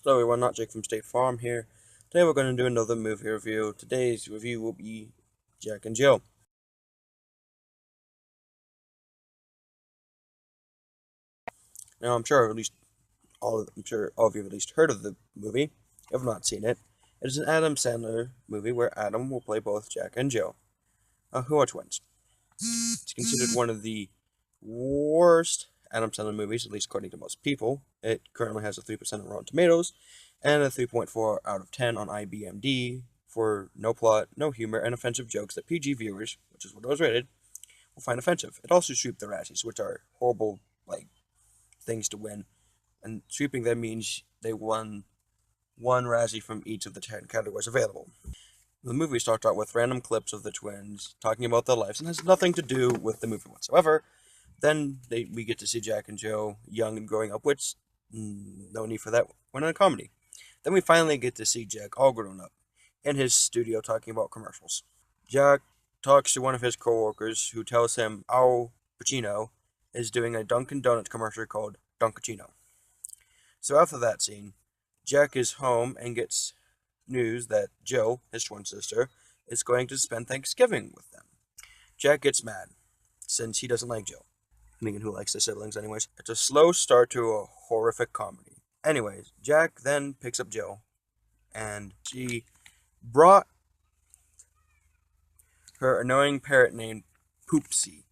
Hello everyone, not Jake from State Farm here. Today we're going to do another movie review. Today's review will be Jack and Jill. Now I'm sure all of you have at least heard of the movie. If not seen it, it is an Adam Sandler movie where Adam will play both Jack and Jill, who are twins. It's considered one of the worst Adam Sandler movies, at least according to most people. It currently has a 3% on Rotten Tomatoes and a 3.4 out of 10 on IMDb for no plot, no humor, and offensive jokes that PG viewers, which is what it was rated, will find offensive. It also swept the Razzies, which are horrible things to win. And sweeping them means they won one Razzie from each of the 10 categories available. The movie starts out with random clips of the twins talking about their lives and has nothing to do with the movie whatsoever. Then we get to see Jack and Jill young and growing up, which no need for that when in a comedy. Then we finally get to see Jack all grown up in his studio talking about commercials. Jack talks to one of his coworkers who tells him Al Pacino is doing a Dunkin' Donuts commercial called Dunkachino. So after that scene, Jack is home and gets news that Jill, his twin sister, is going to spend Thanksgiving with them. Jack gets mad, since he doesn't like Jill. I mean, who likes their siblings anyways? It's a slow start to a horrific comedy. Anyways, Jack then picks up Jill, and she brought her annoying parrot named Poopsie.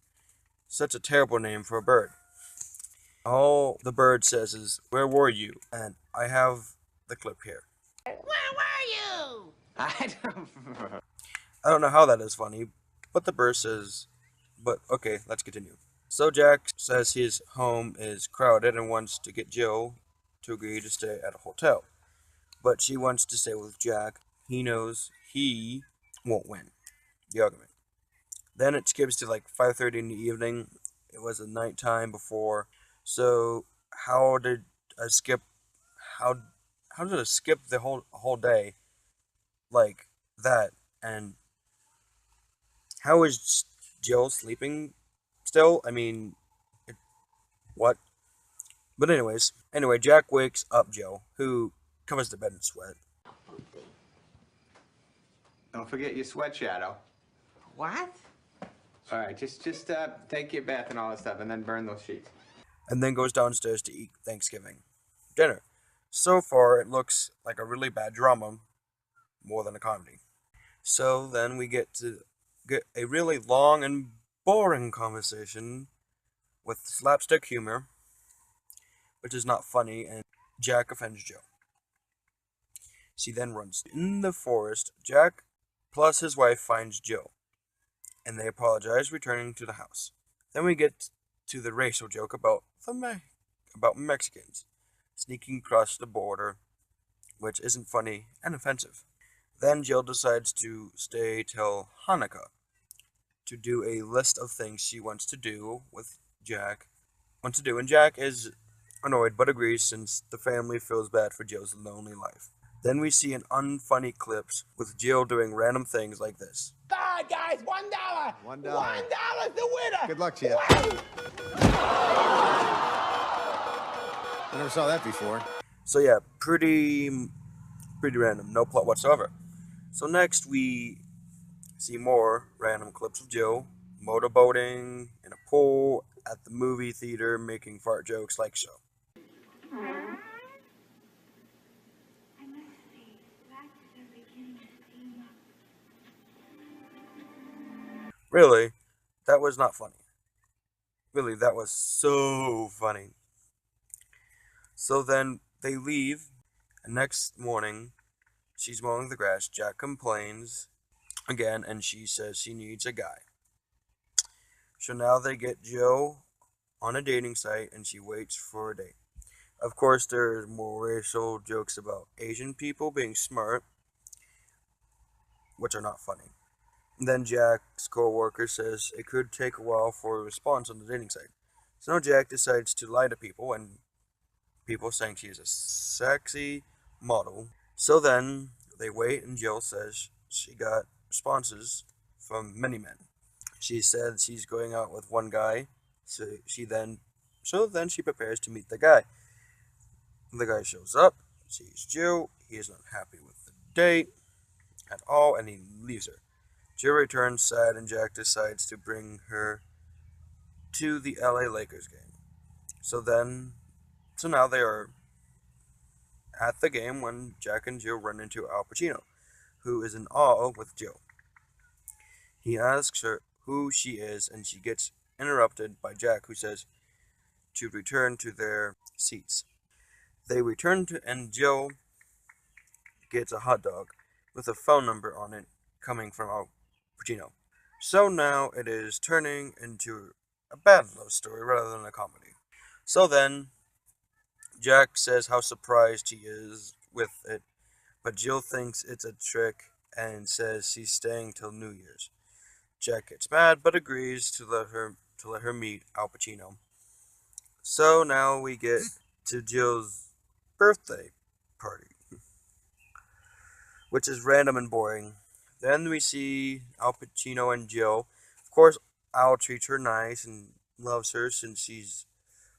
Such a terrible name for a bird. All the bird says is, "Where were you?" And I have the clip here. Where were you? I don't know how that is funny, but the bird says, but okay, let's continue. So Jack says his home is crowded and wants to get Jill to agree to stay at a hotel. But she wants to stay with Jack. He knows he won't win the argument. Then it skips to like 5:30 in the evening. It was a nighttime before. So how did I skip how how did I skip the whole day like that? And how is Jill sleeping still? I mean, what? But anyway, Jack wakes up Jill, who covers the bed in sweat. Don't forget your sweat shadow. What? All right, just take your bath and all that stuff, and then burn those sheets. And then goes downstairs to eat Thanksgiving dinner. So far, it looks like a really bad drama more than a comedy. So then we get a really long and boring conversation with slapstick humor, which is not funny, and Jack offends Joe. She then runs in the forest. Jack plus his wife finds Joe, and they apologize, returning to the house. Then we get to the racial joke about Mexicans sneaking across the border, which isn't funny and offensive. Then Jill decides to stay till Hanukkah to do a list of things she wants to do with Jack. And Jack is annoyed but agrees since the family feels bad for Jill's lonely life. Then we see an unfunny clips with Jill doing random things like this. God, guys, $1. $1. $1 the winner. Good luck to you. I never saw that before. So yeah, pretty random, no plot whatsoever. So next we see more random clips of Jill motorboating in a pool at the movie theater, making fart jokes like so. Really, that was not funny. Really, that was so funny. So then they leave, and next morning, she's mowing the grass. Jack complains again, and she says she needs a guy. So now they get Joe on a dating site, and she waits for a date. Of course, there's more racial jokes about Asian people being smart, which are not funny. Then Jack's co-worker says it could take a while for a response on the dating site. So now Jack decides to lie to people, and people saying she is a sexy model. So then they wait, and Jill says she got responses from many men. She said she's going out with one guy, so then she prepares to meet the guy. The guy shows up, sees Jill. He is not happy with the date at all, and he leaves her. Jill returns sad, and Jack decides to bring her to the LA Lakers game. So now they are at the game when Jack and Jill run into Al Pacino, who is in awe with Jill. He asks her who she is, and she gets interrupted by Jack, who says to return to their seats. They return to, and Jill gets a hot dog with a phone number on it coming from Al Pacino. So now it is turning into a bad love story rather than a comedy. So then, Jack says how surprised he is with it, but Jill thinks it's a trick and says she's staying till New Year's. Jack gets mad but agrees to let her meet Al Pacino. So now we get to Jill's birthday party, which is random and boring. Then we see Al Pacino and Jill. Of course, Al treats her nice and loves her since she's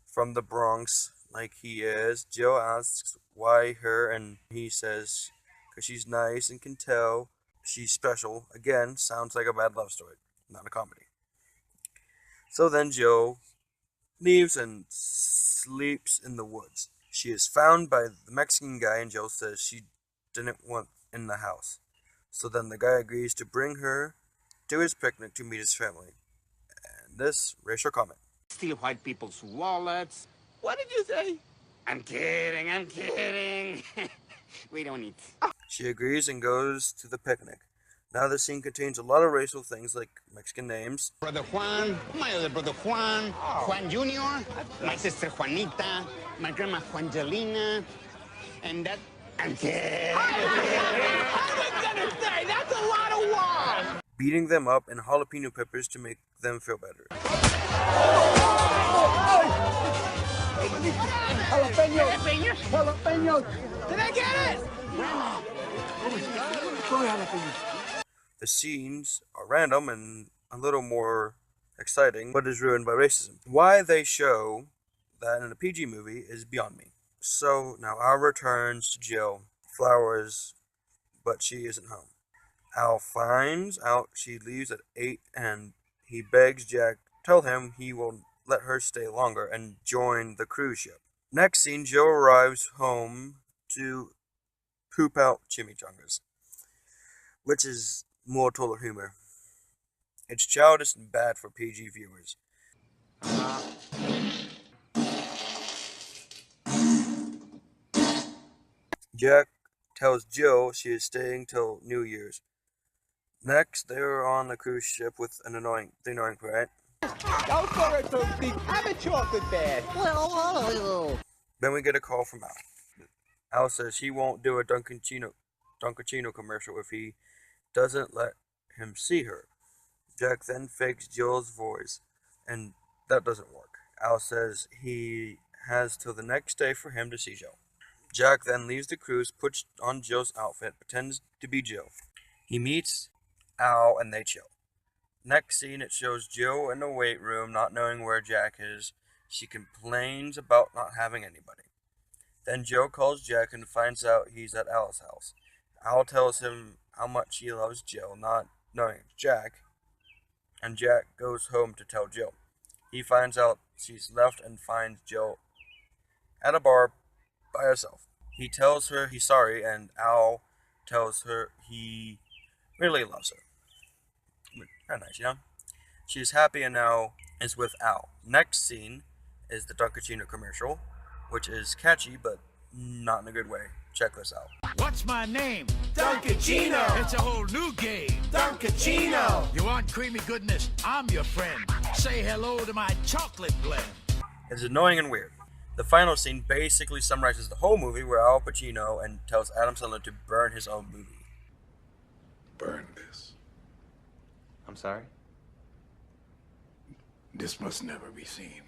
from the Bronx like he is. Jill asks why her, and he says because she's nice and can tell she's special. Again, sounds like a bad love story, not a comedy. So then Jill leaves and sleeps in the woods. She is found by the Mexican guy, and Jill says she didn't want in the house. So then the guy agrees to bring her to his picnic to meet his family. And this racial comment. Steal white people's wallets. What did you say? I'm kidding. We don't eat. She agrees and goes to the picnic. Now the scene contains a lot of racial things like Mexican names, Brother Juan, my other brother Juan, Juan Jr., my sister Juanita, my grandma Juangelina, and that... I'm kidding. I was gonna say, that's a lot of words! beating them up, and jalapeno peppers to make them feel better. Jalapenos! Did I get it? The scenes are random and a little more exciting, but is ruined by racism. Why they show that in a PG movie is beyond me. So now Al returns to Jill flowers, but she isn't home. Al finds out she leaves at 8 and he begs Jack tell him he will let her stay longer and join the cruise ship. Next scene, Jill arrives home to poop out chimichangas, which is more total humor. It's childish and bad for PG viewers. Jack tells Jill she is staying till New Year's. Next, they are on a cruise ship with the annoying parent. Go for it, Tootsie. Have a chocolate bag. Then we get a call from Al. Al says he won't do a Dunkaccino commercial if he doesn't let him see her. Jack then fakes Jill's voice, and that doesn't work. Al says he has till the next day for him to see Jill. Jack then leaves the cruise, puts on Jill's outfit, pretends to be Jill. He meets Al and they chill. Next scene, it shows Jill in the weight room not knowing where Jack is. She complains about not having anybody. Then Jill calls Jack and finds out he's at Al's house. Al tells him how much he loves Jill, not knowing it's Jack, and Jack goes home to tell Jill. He finds out she's left and finds Jill at a bar by herself. He tells her he's sorry, and Al tells her he really loves her. Kind of nice, you know? She's happy and now is with Al. Next scene is the Dunkaccino commercial, which is catchy, but not in a good way. Check this out. What's my name? Dunkaccino! It's a whole new game. Dunkaccino! You want creamy goodness? I'm your friend. Say hello to my chocolate blend. It's annoying and weird. The final scene basically summarizes the whole movie where Al Pacino and tells Adam Sandler to burn his own movie. Burn this. I'm sorry? This must never be seen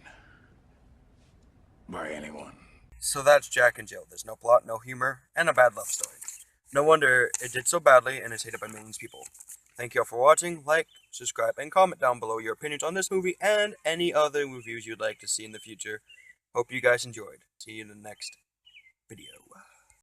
by anyone. So that's Jack and Jill. There's no plot, no humor, and a bad love story. No wonder it did so badly and is hated by millions of people. Thank you all for watching. Like, subscribe, and comment down below your opinions on this movie and any other reviews you'd like to see in the future. Hope you guys enjoyed. See you in the next video.